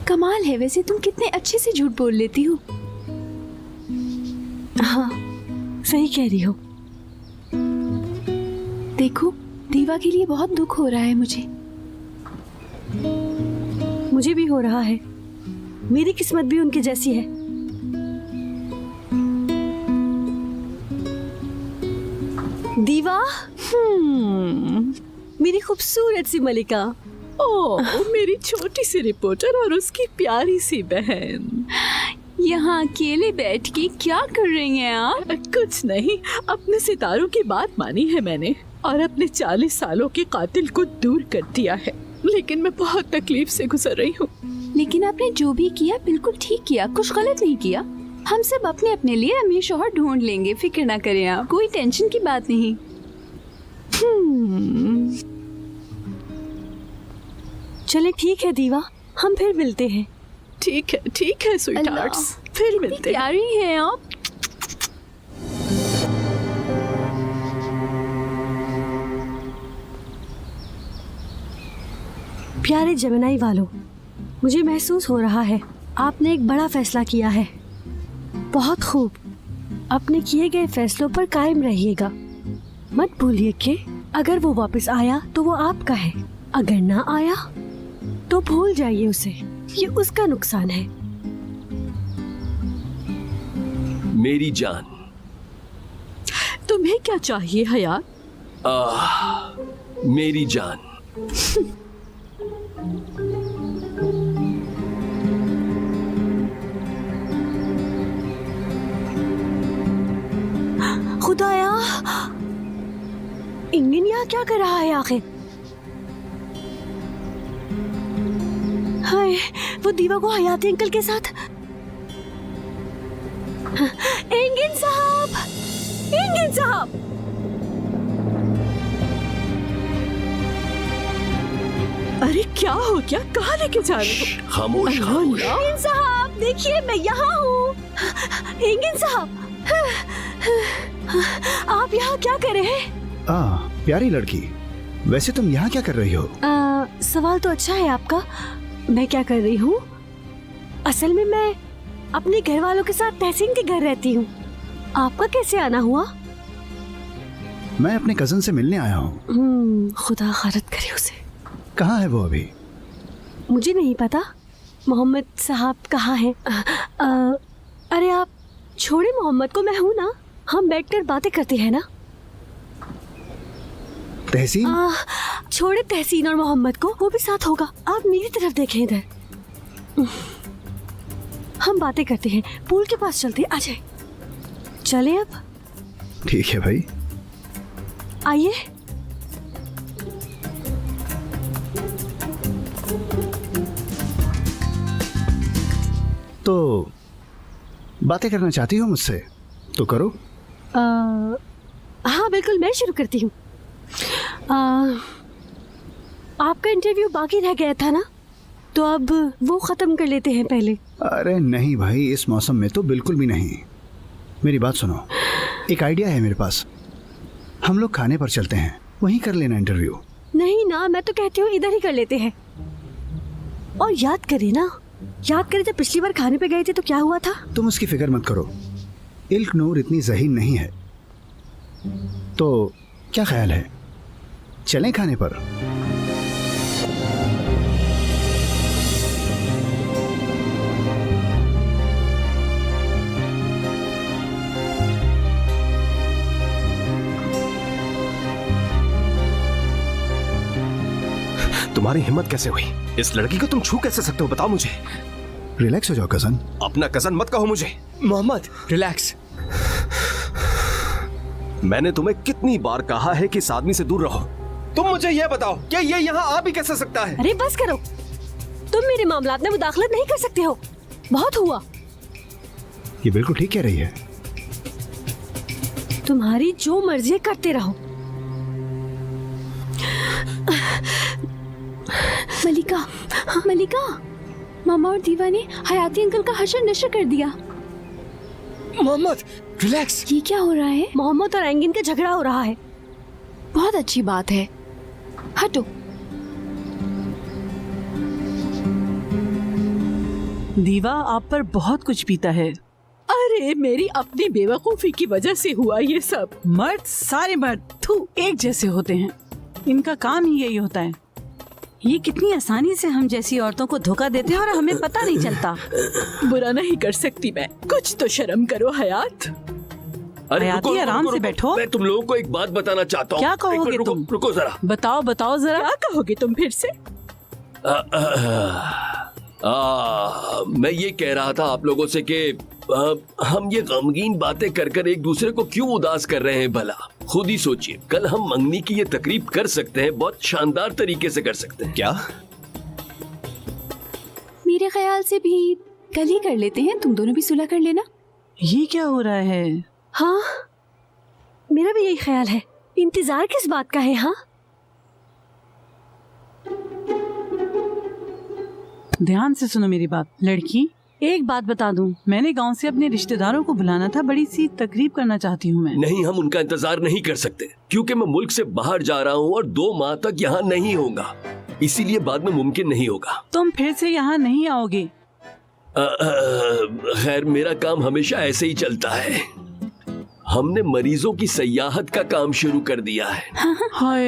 कमाल है, वैसे तुम कितने अच्छे से झूठ बोल लेती हो। हाँ, सही कह रही हो। देखो, दीवा के लिए बहुत दुख हो रहा है मुझे भी हो रहा है। मेरी किस्मत भी उनकी जैसी है। दीवा, मेरी खूबसूरत सी मलिका। ओह, मेरी छोटी सी रिपोर्टर और उसकी प्यारी सी बहन। यहाँ अकेले बैठ के क्या कर रही हैं आप? कुछ नहीं, अपने सितारों की बात मानी है मैंने और अपने 40 सालों के कातिल को दूर कर दिया है, लेकिन मैं बहुत तकलीफ से गुजर रही हूँ। लेकिन आपने जो भी किया बिल्कुल ठीक किया, कुछ गलत नहीं किया। हम सब अपने अपने लिए अमीर शौहर ढूंढ लेंगे, फिक्र ना करें आप, कोई टेंशन की बात नहीं। चले ठीक है दीवा, हम फिर मिलते हैं। ठीक है स्वीटहार्ट्स, फिर मिलते हैं। प्यारी हैं आप। प्यारे जमेनाई वालों, मुझे महसूस हो रहा है आपने एक बड़ा फैसला किया है। बहुत खूब, अपने किए गए फैसलों पर कायम रहिएगा। मत भूलिए कि अगर वो वापस आया तो वो आपका है, अगर ना आया तो भूल जाइए उसे, ये उसका नुकसान है। मेरी जान, तुम्हें क्या चाहिए हयात? मेरी जान, खुदाया, इंगिन यहाँ क्या कर रहा है आखिर? हाय, वो दीवा को हयाती अंकल के साथ। इंगिन साहब, इंगिन साहब, अरे क्या हो गया, कहाँ लेके जा रहे हो? खामोश खामोश। इंगिन साहब देखिए, मैं यहाँ हूँ। इंगिन साहब, आप यहाँ क्या कर रहे हैं? प्यारी लड़की, वैसे तुम यहाँ क्या कर रही हो? सवाल तो अच्छा है आपका। मैं क्या कर रही हूँ? असल में मैं अपने घर वालों के साथ तहसीन के घर रहती हूँ। आपका कैसे आना हुआ? मैं अपने कजन से मिलने आया हूँ। खुदा खारत करे उसे। कहाँ है वो अभी? मुझे नहीं पता। मोहम्मद साहब कहाँ हैं? अरे आप छोड़े मोहम्मद को, मैं हूँ ना, हम बैठकर बातें करते हैं ना। तहसीन? छोड़े तहसीन और मोहम्मद को, वो भी साथ होगा। आप मेरी तरफ देखें इधर, हम बातें करते हैं। पूल के पास चलते हैं, आ जाए। चले अब? ठीक है भाई, आइए। तो बातें करना चाहती हो मुझसे तो करो। हाँ बिल्कुल, मैं शुरू करती हूँ। आपका इंटरव्यू बाकी रह गया था ना, तो अब वो खत्म कर लेते हैं पहले। अरे नहीं भाई, इस मौसम में तो बिल्कुल भी नहीं। मेरी बात सुनो, एक आइडिया है मेरे पास। हम लोग खाने पर चलते हैं, वहीं कर लेना इंटरव्यू। नहीं ना, मैं तो कहती हूँ इधर ही कर लेते हैं। और याद करें ना, याद करें जब पिछली बार खाने पे गए थे तो क्या हुआ था? तुम उसकी फिक्र मत करो, इल्क नूर इतनी ज़हीन नहीं है। तो क्या ख्याल है, चलें खाने पर? तुम्हारी हिम्मत कैसे हुई? इस लड़की को तुम छू कैसे सकते हो, बताओ मुझे। रिलैक्स हो जाओ कजन। अपना कजन मत कहो मुझे। मोहम्मद रिलैक्स। मैंने तुम्हें कितनी बार कहा है कि इस आदमी से दूर रहो। तुम मुझे यह बताओ कि ये यहाँ आ भी कैसे सकता है? अरे बस करो, तुम मेरे मामलात में मुदाखलत नहीं कर सकते हो, बहुत हुआ। ये बिल्कुल ठीक कह रही है। तुम्हारी जो मर्जी करते रहो। मलिका, मलिका, मामा और दीवा ने हयाती अंकल का हशर नशर कर दिया। मोहम्मद रिलैक्स। ये क्या हो रहा है? मोहम्मद और एंगिन का झगड़ा हो रहा है। बहुत अच्छी बात है, हटो। दीवा आप पर बहुत कुछ पीता है। अरे मेरी अपनी बेवकूफी की वजह से हुआ ये सब। मर्द, सारे मर्द थू एक जैसे होते हैं। इनका काम ही यही होता है। ये कितनी आसानी से हम जैसी औरतों को धोखा देते हैं और हमें पता नहीं चलता। बुरा नहीं कर सकती मैं, कुछ तो शर्म करो हयात। अरे हयाती, आराम से बैठो। मैं तुम लोगों को एक बात बताना चाहता हूँ। क्या कहोगे रुको, तुम? रुको जरा। बताओ बताओ जरा। क्या कहोगे तुम फिर से? मैं ये कह रहा था आप लोगों से कि हम ये गमगीन बातें कर कर एक दूसरे को क्यों उदास कर रहे हैं भला? खुद ही सोचिए, कल हम मंगनी की ये तकरीब कर सकते हैं, बहुत शानदार तरीके से कर सकते हैं। क्या? मेरे ख्याल से भी कल ही कर लेते हैं, तुम दोनों भी सुलह कर लेना। ये क्या हो रहा है? हाँ, मेरा भी यही ख्याल है। इंतजार किस बात का है? हाँ, ध्यान से सुनो मेरी बात। लड़की, एक बात बता दूं, मैंने गांव से अपने रिश्तेदारों को बुलाना था, बड़ी सी तकरीब करना चाहती हूँ मैं। नहीं, हम उनका इंतजार नहीं कर सकते क्योंकि मैं मुल्क से बाहर जा रहा हूँ और 2 माह तक यहाँ नहीं होगा, इसीलिए बाद में मुमकिन नहीं होगा। तुम फिर से यहाँ नहीं आओगे? खैर, मेरा काम हमेशा ऐसे ही चलता है। हमने मरीजों की सयाहत का काम शुरू कर दिया है। हाय,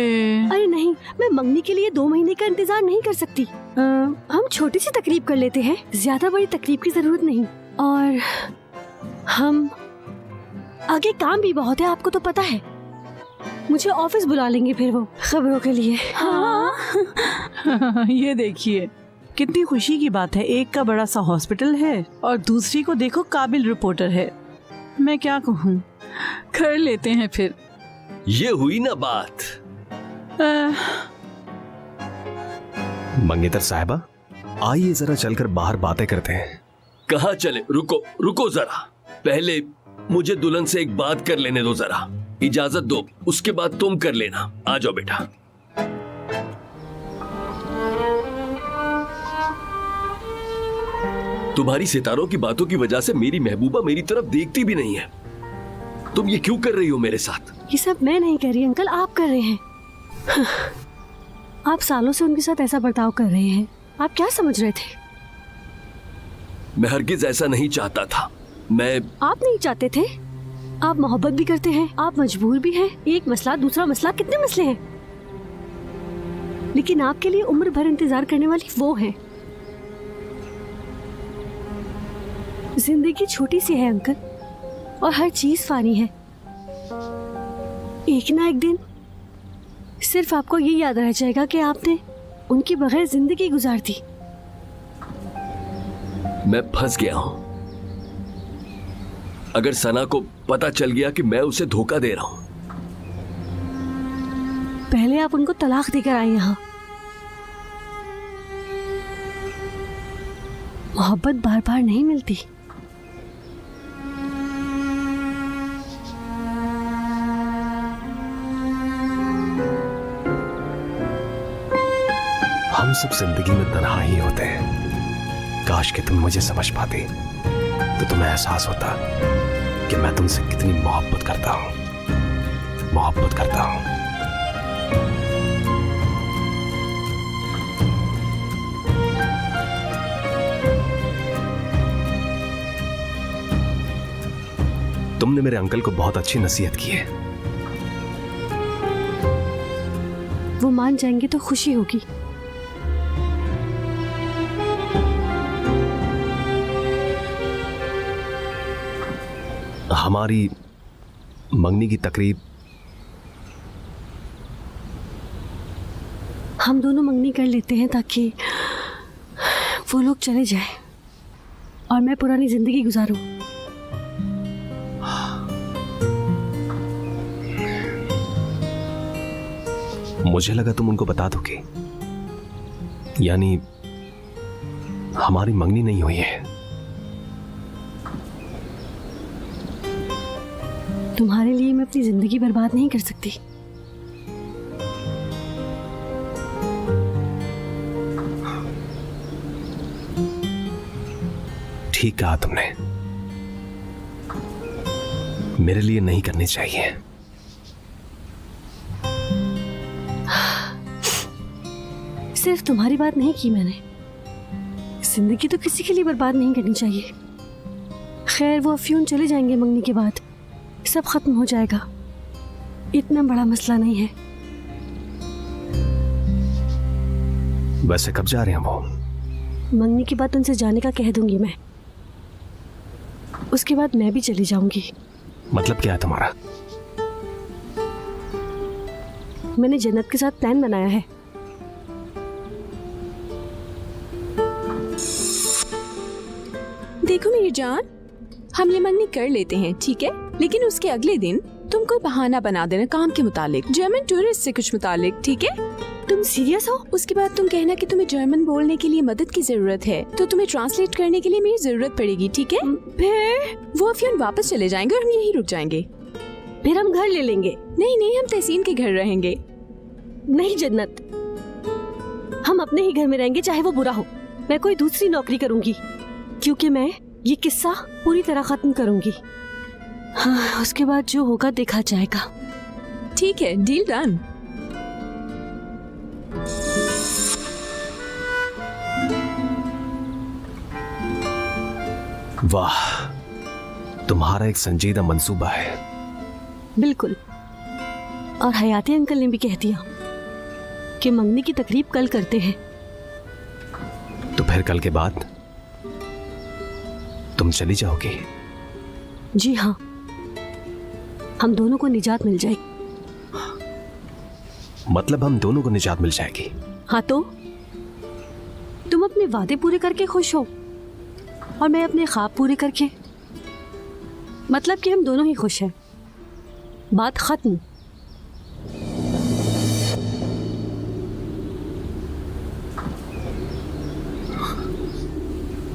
अरे नहीं, मैं मंगनी के लिए 2 महीने का इंतजार नहीं कर सकती। हम छोटी सी तकरीब कर लेते हैं, ज्यादा बड़ी तकरीब की जरूरत नहीं। और हम आगे काम भी बहुत है, आपको तो पता है। मुझे ऑफिस बुला लेंगे फिर वो खबरों के लिए। हाँ। ये देखिए कितनी खुशी की बात है। एक का बड़ा सा हॉस्पिटल है और दूसरी को देखो काबिल रिपोर्टर है। मैं क्या कहूँ, कर लेते हैं फिर। ये हुई ना बात। मंगेतर साहिबा, आइए जरा चलकर बाहर बातें करते हैं। कहाँ चले? रुको रुको जरा, पहले मुझे दुल्हन से एक बात कर लेने दो जरा। इजाजत दो, उसके बाद तुम कर लेना। आ जाओ बेटा। तुम्हारी सितारों की बातों की वजह से मेरी महबूबा मेरी तरफ देखती भी नहीं है। तुम ये क्यों कर रही हो मेरे साथ? ये सब मैं नहीं कर रही अंकल, आप कर रहे हैं। आप सालों से उनके साथ ऐसा बर्ताव कर रहे हैं, आप क्या समझ रहे थे? मैं हरगिज ऐसा नहीं चाहता था। आप नहीं चाहते थे? आप मोहब्बत भी करते हैं, आप मजबूर भी हैं। एक मसला दूसरा मसला, कितने मसले हैं। लेकिन आपके लिए उम्र भर इंतजार करने वाली वो है। जिंदगी छोटी सी है अंकल, और हर चीज फानी है। एक ना एक दिन सिर्फ आपको ये याद रह जाएगा कि आपने उनके बगैर जिंदगी गुजार दी। मैं फंस गया हूं। अगर सना को पता चल गया कि मैं उसे धोखा दे रहा हूं। पहले आप उनको तलाक देकर आए यहाँ। मोहब्बत बार बार नहीं मिलती। हम सब जिंदगी में तन्हा ही होते हैं। काश कि तुम मुझे समझ पाती तो तुम्हें एहसास होता कि मैं तुमसे कितनी मोहब्बत करता हूं। तुमने मेरे अंकल को बहुत अच्छी नसीहत की है। वो मान जाएंगे तो खुशी होगी। हमारी मंगनी की तकरीब, हम दोनों मंगनी कर लेते हैं ताकि वो लोग चले जाएं और मैं पुरानी जिंदगी गुजारूं। मुझे लगा तुम उनको बता दोगे, यानी हमारी मंगनी नहीं हुई है। तुम्हारे लिए मैं अपनी जिंदगी बर्बाद नहीं कर सकती। ठीक कहा तुमने, मेरे लिए नहीं करनी चाहिए। सिर्फ तुम्हारी बात नहीं की मैंने, जिंदगी तो किसी के लिए बर्बाद नहीं करनी चाहिए। खैर, वो अफ्यून चले जाएंगे मंगनी के बाद, सब खत्म हो जाएगा, इतना बड़ा मसला नहीं है। वैसे कब जा रहे हैं वो? मंगनी के बाद उनसे जाने का कह दूंगी मैं, उसके बाद मैं भी चली जाऊंगी। मतलब क्या है तुम्हारा? मैंने जन्नत के साथ प्लान बनाया है। देखो मेरी जान, हम ये मंगनी कर लेते हैं, ठीक है, लेकिन उसके अगले दिन तुम कोई बहाना बना देना काम के मुतालिक, जर्मन टूरिस्ट से कुछ मुतालिक, ठीक है? तुम सीरियस हो? उसके बाद तुम कहना कि तुम्हें जर्मन बोलने के लिए मदद की जरूरत है, तो तुम्हें ट्रांसलेट करने के लिए मेरी जरूरत पड़ेगी, ठीक है? फिर वो अफ्यून वापस चले जाएंगे और हम यहीं रुक जाएंगे। फिर हम घर ले लेंगे। नहीं नहीं, हम तहसीन के घर रहेंगे। नहीं जन्नत, हम अपने ही घर में रहेंगे, चाहे वो बुरा हो। मैं कोई दूसरी नौकरी करूंगी, क्योंकि मैं ये किस्सा पूरी तरह खत्म करूंगी। हाँ, उसके बाद जो होगा देखा जाएगा। ठीक है, डील डन। वाह, तुम्हारा एक संजीदा मंसूबा है। बिल्कुल, और हयाती अंकल ने भी कह दिया कि मंगनी की तकरीब कल करते हैं। तो फिर कल के बाद तुम चली जाओगी? जी हाँ, हम दोनों को निजात मिल जाएगी। मतलब हम दोनों को निजात मिल जाएगी? हाँ, तो तुम अपने वादे पूरे करके खुश हो और मैं अपने ख्वाब पूरे करके, मतलब कि हम दोनों ही खुश हैं। बात खत्म।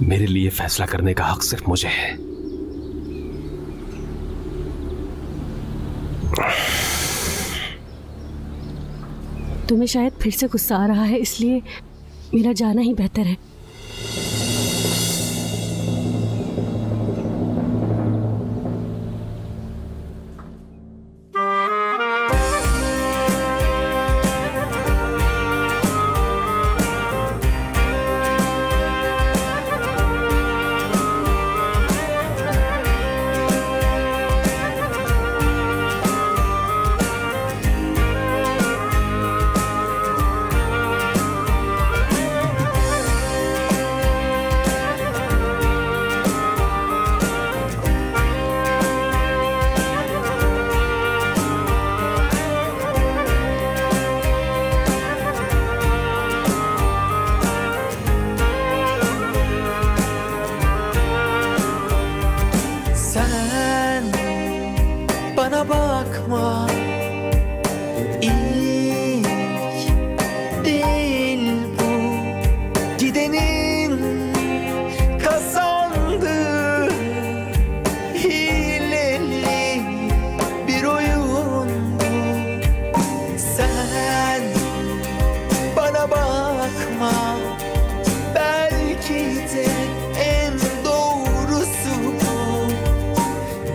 मेरे लिए फैसला करने का हक सिर्फ मुझे है। तुम्हें शायद फिर से गुस्सा आ रहा है, इसलिए मेरा जाना ही बेहतर है। Sen bana bakma, ilk değil bu, gidenin kazandığı hileli bir oyun bu. Sen bana bakma, belki de en doğrusu bu.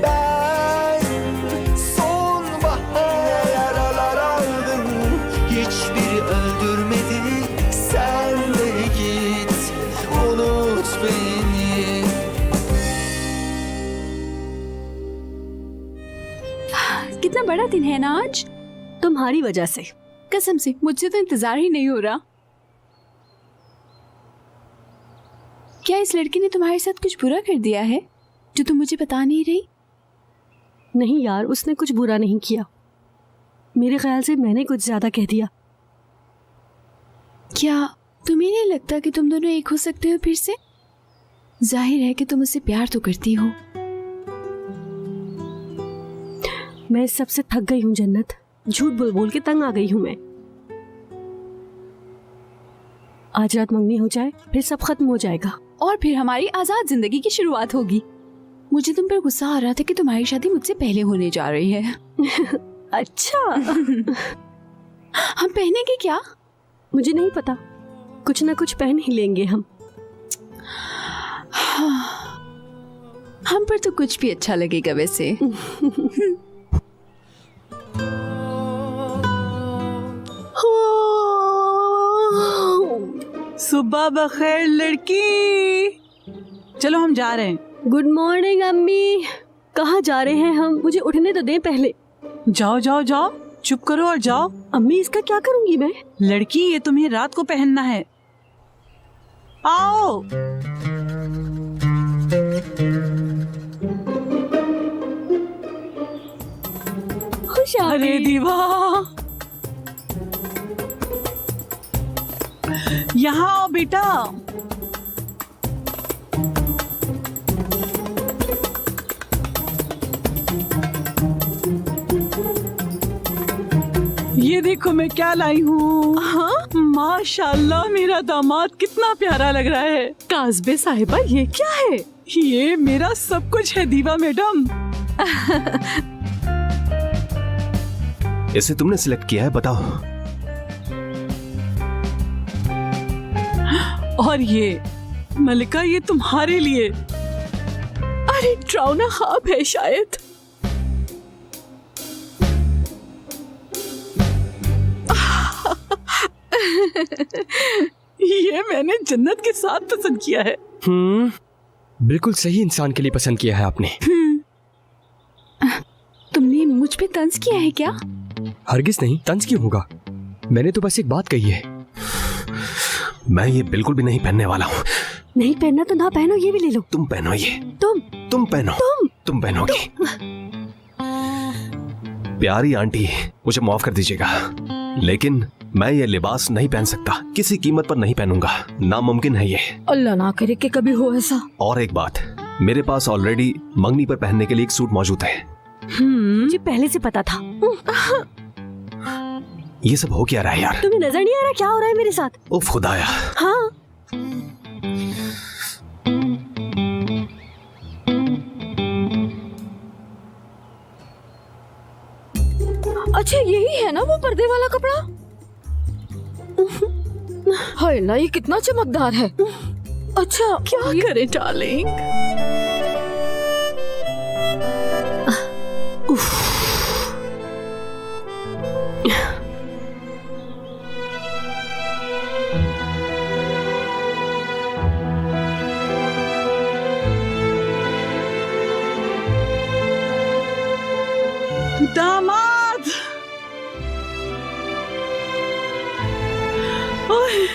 Ben sonbahar yaralar aldım, hiçbiri öldürmedi. Sen de git, unut beni. कितना बड़ा दिन है ना आज। तुम्हारी वजह से। कसम से मुझे तो इंतजार ही नहीं हो रहा। क्या इस लड़की ने तुम्हारे साथ कुछ बुरा कर दिया है जो तुम मुझे बता नहीं रही? नहीं यार, उसने कुछ बुरा नहीं किया। मेरे ख्याल से मैंने कुछ ज्यादा कह दिया। क्या तुम्हें नहीं लगता कि तुम दोनों एक हो सकते हो फिर से? जाहिर है कि तुम उससे प्यार तो करती हो। मैं इस सब से थक गई हूँ जन्नत, झूठ बोल बोल के तंग आ गई हूँ मैं। आज रात मंगनी हो जाए, फिर सब खत्म हो जाएगा और फिर हमारी आजाद जिंदगी की शुरुआत होगी। मुझे तुम पर गुस्सा आ रहा था कि तुम्हारी शादी मुझसे पहले होने जा रही है। अच्छा। हम पहनेंगे क्या? मुझे नहीं पता, कुछ ना कुछ पहन ही लेंगे हम। हम पर तो कुछ भी अच्छा लगेगा वैसे। सुबह सुबह बखैर लड़की। चलो हम जा रहे हैं। गुड मॉर्निंग अम्मी। कहाँ जा रहे हैं हम? मुझे उठने तो दें पहले। जाओ जाओ जाओ, चुप करो और जाओ। अम्मी इसका क्या करूंगी मैं? लड़की ये तुम्हें रात को पहनना है। आओ। खुश आ अरे गई। दीवा, यहाँ आओ बेटा। ये देखो मैं क्या लाई हूँ। हाँ? माशाल्लाह मेरा दामाद कितना प्यारा लग रहा है। काजबे साहिबा, ये क्या है? ये मेरा सब कुछ है दीवा मैडम। इसे तुमने सिलेक्ट किया है, बताओ। और ये मलिका, ये तुम्हारे लिए। अरे ट्राउना ख्वाब है शायद। ये मैंने जन्नत के साथ पसंद किया है। बिल्कुल सही इंसान के लिए पसंद किया है आपने। तुमने मुझ पे तंज किया है क्या? हरगिज नहीं, तंज क्यों होगा? मैंने तो बस एक बात कही है। मैं ये बिल्कुल भी नहीं पहनने वाला हूँ। नहीं पहनना तो ना पहनो, ये भी ले लो। तुम पहनो ये। तुम पहनो। तुम पहनोगी। प्यारी आंटी, मुझे माफ कर दीजिएगा, लेकिन मैं ये लिबास नहीं पहन सकता। किसी कीमत पर नहीं पहनूंगा। नामुमकिन है ये। अल्लाह ना करे कि कभी हो ऐसा। और एक बात, मेरे पास ऑलरेडी मंगनी पर पहनने के लिए एक सूट मौजूद है। मुझे पहले से पता था। ये सब हो क्या रहा है यार? तुम्हें नजर नहीं आ रहा क्या हो रहा है मेरे साथ? उफ खुदाया। हाँ। अच्छा यही है ना वो पर्दे वाला कपड़ा? हाय अल्लाह, ये कितना चमकदार है। अच्छा क्या करें डार्लिंग? दामाद, ओए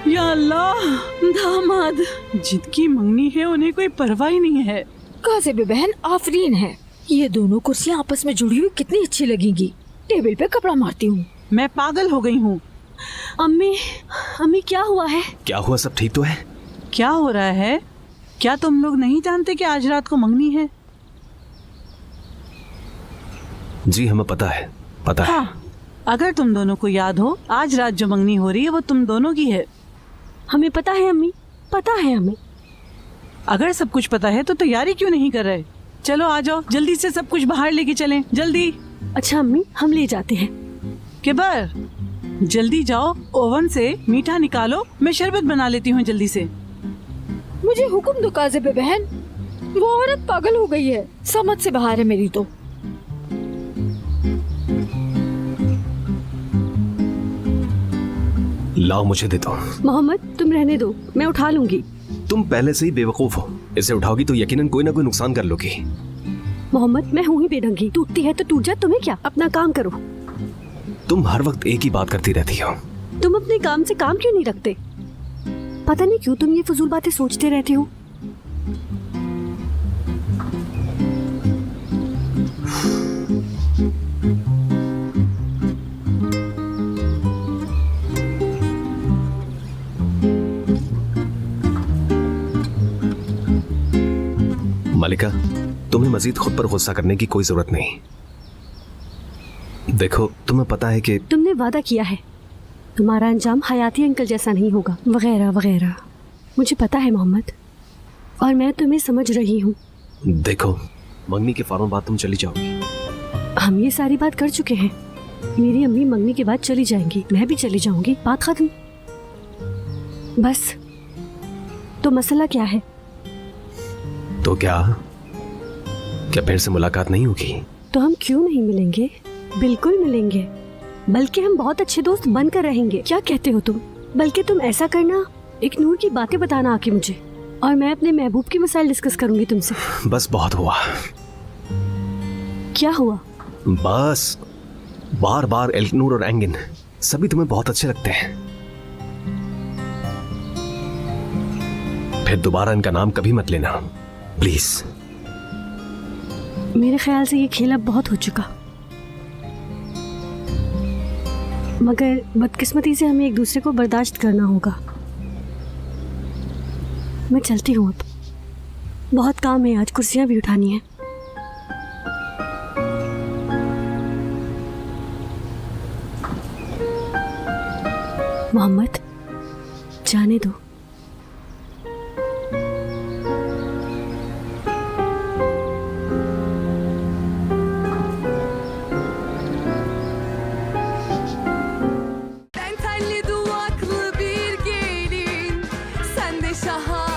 या अल्लाह, दामाद जिनकी मंगनी है उन्हें कोई परवाह ही नहीं है। काज़िब बहन आफरीन है। ये दोनों कुर्सियाँ आपस में जुड़ी हुई कितनी अच्छी लगेंगी। टेबल पे कपड़ा मारती हूँ। मैं पागल हो गई हूँ। अम्मी क्या हुआ है? क्या हुआ? सब ठीक तो है? क्या हो रहा है? क्या तुम लोग नहीं जानते कि आज रात को मंगनी है? जी हमें पता है, पता है। हाँ, अगर तुम दोनों को याद हो, आज रात जो मंगनी हो रही है वो तुम दोनों की है। हमें पता है अम्मी, पता है हमें। अगर सब कुछ पता है तो तैयारी क्यों नहीं कर रहे? चलो आ जाओ, जल्दी से सब कुछ बाहर लेके चलें, जल्दी। अच्छा अम्मी, हम ले जाते हैं। किबर, जल्दी जाओ, ओवन से मीठा निकालो, मैं शरबत बना लेती हूँ जल्दी से। मुझे हुक्म दो काज़िब बहन, वो औरत पागल हो गई है, समझ से बाहर है मेरी तो। लाओ मुझे देता हूँ। मोहम्मद तुम रहने दो, मैं उठा लूंगी। तुम पहले से ही बेवकूफ हो। इसे उठाओगी तो यकीनन कोई ना कोई नुकसान कर लोगी। मोहम्मद मैं हूँ ही बेढंगी, टूटती है तो टूट जा, तुम्हें क्या? अपना काम करो। तुम हर वक्त एक ही बात करती रहती हो। तुम अपने काम से काम क्यों नहीं रखते? पता नहीं क्यों तुम ये फजूल बातें सोचते रहते हो। मलिका, तुम्हें मजीद खुद पर गुस्सा करने की कोई जरूरत नहीं। देखो, तुम्हें पता है कि तुमने वादा किया है तुम्हारा अंजाम हयाती अंकल जैसा नहीं होगा, वगैरह वगैरह। मुझे पता है मोहम्मद, और मैं तुम्हें समझ रही हूँ। देखो, मंगनी के फौरन बाद तुम चली जाओगी। हम ये सारी बात कर चुके हैं। मेरी अम्मी मंगनी के बाद चली जाएंगी, मैं भी चली जाऊंगी, बात खत्म। बस, तो मसला क्या है? तो क्या फिर से मुलाकात नहीं होगी? तो हम क्यों नहीं मिलेंगे? बिल्कुल मिलेंगे, बल्कि हम बहुत अच्छे दोस्त बनकर रहेंगे। क्या कहते हो तुम? बल्कि तुम ऐसा करना एक नूर की बातें बताना आके मुझे, और मैं अपने महबूब की मसाइल डिस्कस करूंगी तुमसे। बस बहुत हुआ। क्या हुआ? बस बार बार एल्नूर और एंगिन सभी तुम्हें बहुत अच्छे लगते हैं। फिर दोबारा इनका नाम कभी मत लेना प्लीज। मेरे ख्याल से ये खेल अब बहुत हो चुका, मगर बदकिस्मती से हमें एक दूसरे को बर्दाश्त करना होगा। मैं चलती हूँ, अब बहुत काम है, आज कुर्सियाँ भी उठानी है। मोहम्मद, जाने दो। Ben tenli duvaklı bir gelin, sen de şahane.